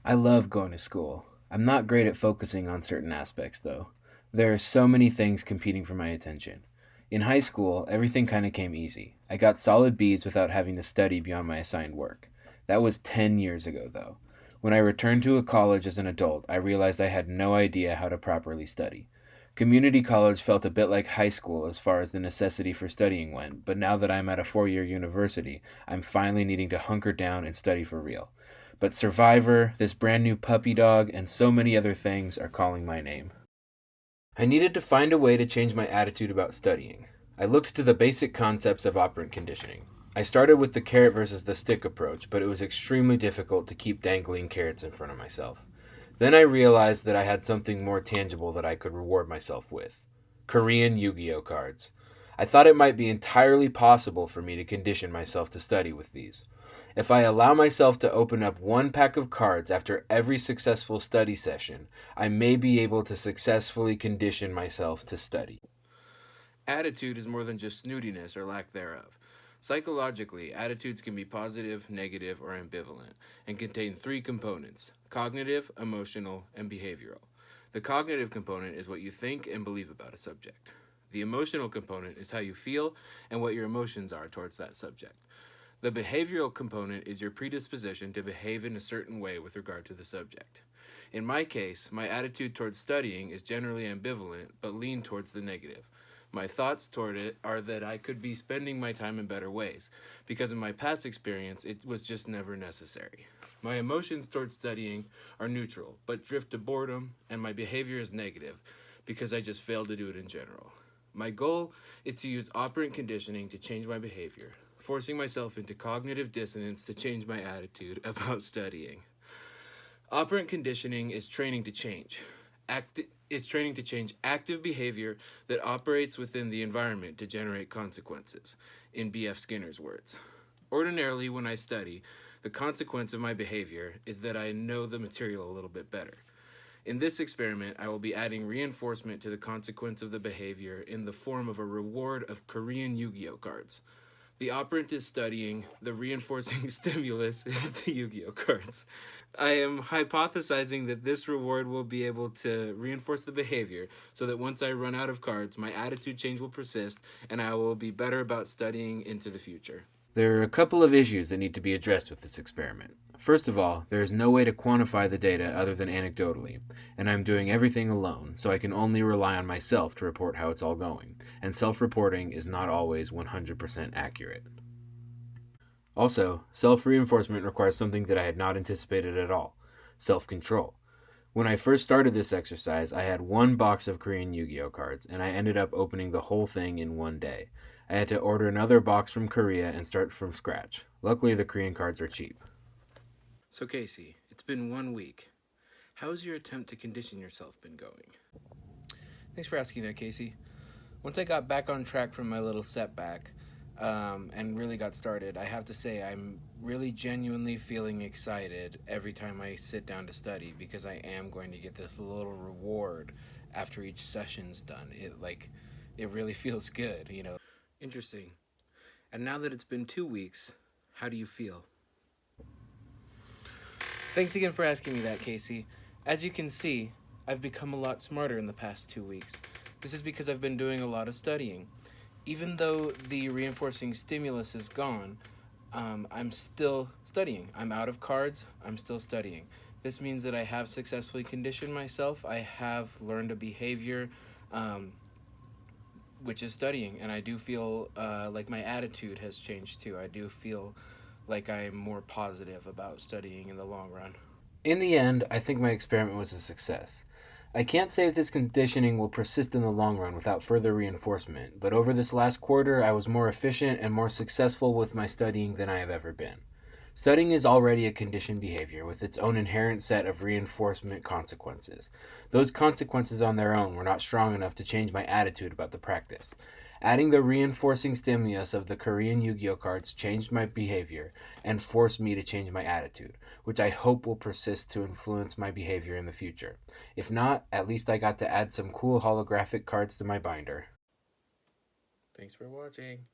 I love going to school. I'm not great at focusing on certain aspects, though. There are so many things competing for my attention. In high school, everything kind of came easy. I got solid B's without having to study beyond my assigned work. That was 10 years ago, though. When I returned to a college as an adult, I realized I had no idea how to properly study. Community college felt a bit like high school as far as the necessity for studying went, but now that I'm at a 4 year university, I'm finally needing to hunker down and study for real. But Survivor, this brand new puppy dog, and so many other things are calling my name. I needed to find a way to change my attitude about studying. I looked to the basic concepts of operant conditioning. I started with the carrot versus the stick approach, but it was extremely difficult to keep dangling carrots in front of myself. Then I realized that I had something more tangible that I could reward myself with: Korean Yu Gi Oh cards. I thought it might be entirely possible for me to condition myself to study with these. If I allow myself to open up one pack of cards after every successful study session, I may be able to successfully condition myself to study. Attitude is more than just snootiness or lack thereof. Psychologically, attitudes can be positive, negative, or ambivalent, and contain three components: cognitive, emotional, and behavioral. The cognitive component is what you think and believe about a subject. The emotional component is how you feel and what your emotions are towards that subject. The behavioral component is your predisposition to behave in a certain way with regard to the subject. In my case, my attitude towards studying is generally ambivalent, but lean towards the negative. My thoughts toward it are that I could be spending my time in better ways, because in my past experience, it was just never necessary. My emotions towards studying are neutral, but drift to boredom, and my behavior is negative, because I just failed to do it in general. My goal is to use operant conditioning to change my behavior, forcing myself into cognitive dissonance to change my attitude about studying. Operant conditioning is training to change. It's training to change active behavior that operates within the environment to generate consequences, in B.F. Skinner's words. Ordinarily, when I study, the consequence of my behavior is that I know the material a little bit better. In this experiment, I will be adding reinforcement to the consequence of the behavior in the form of a reward of Korean Yu Gi Oh cards. The operant is studying, the reinforcing stimulus is the Yu Gi Oh cards. I am hypothesizing that this reward will be able to reinforce the behavior so that once I run out of cards, my attitude change will persist and I will be better about studying into the future. There are a couple of issues that need to be addressed with this experiment. First of all, there is no way to quantify the data other than anecdotally, and I'm doing everything alone, so I can only rely on myself to report how it's all going, and self reporting is not always 100% accurate. Also, self reinforcement requires something that I had not anticipated at all: self control. When I first started this exercise, I had one box of Korean Yu Gi Oh cards, and I ended up opening the whole thing in one day. I had to order another box from Korea and start from scratch. Luckily, the Korean cards are cheap. So, Casey, it's been 1 week. How's your attempt to condition yourself been going? Thanks for asking that, Casey. Once I got back on track from my little setback and really got started, I have to say I'm really genuinely feeling excited every time I sit down to study, because I am going to get this little reward after each session's done. It really feels good. Interesting. And now that it's been 2 weeks, how do you feel? Thanks again for asking me that, Casey. As you can see, I've become a lot smarter in the past 2 weeks. This is because I've been doing a lot of studying. Even though the reinforcing stimulus is gone, I'm still studying. I'm out of cards, I'm still studying. This means that I have successfully conditioned myself. I have learned a behavior, which is studying, and I do feel like my attitude has changed too. I do feel like I'm more positive about studying in the long run. In the end, I think my experiment was a success. I can't say if this conditioning will persist in the long run without further reinforcement, but over this last quarter, I was more efficient and more successful with my studying than I have ever been. Studying is already a conditioned behavior with its own inherent set of reinforcement consequences. Those consequences on their own were not strong enough to change my attitude about the practice. Adding the reinforcing stimulus of the Korean Yu Gi Oh cards changed my behavior and forced me to change my attitude, which I hope will persist to influence my behavior in the future. If not, at least I got to add some cool holographic cards to my binder. Thanks for watching.